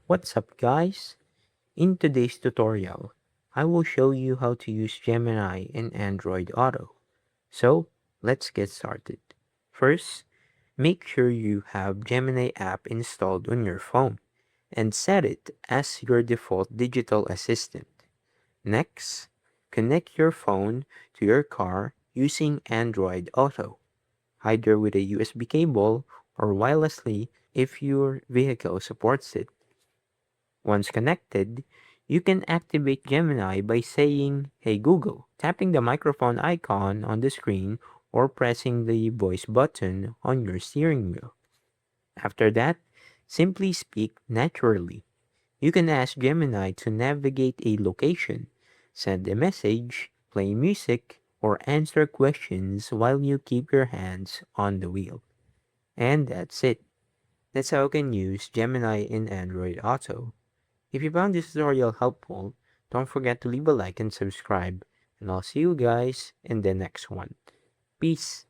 What's up guys? In today's tutorial, I will show you how to use Gemini in Android Auto. So, let's get started. First, make sure you have Gemini app installed on your phone and set it as your default digital assistant. Next, connect your phone to your car using Android Auto, either with a USB cable or wirelessly if your vehicle supports it. Once connected, you can activate Gemini by saying, "Hey Google," tapping the microphone icon on the screen or pressing the voice button on your steering wheel. After that, simply speak naturally. You can ask Gemini to navigate a location, send a message, play music, or answer questions while you keep your hands on the wheel. And that's it. That's how you can use Gemini in Android Auto. If you found this tutorial helpful, don't forget to leave a like and subscribe, and I'll see you guys in the next one. Peace!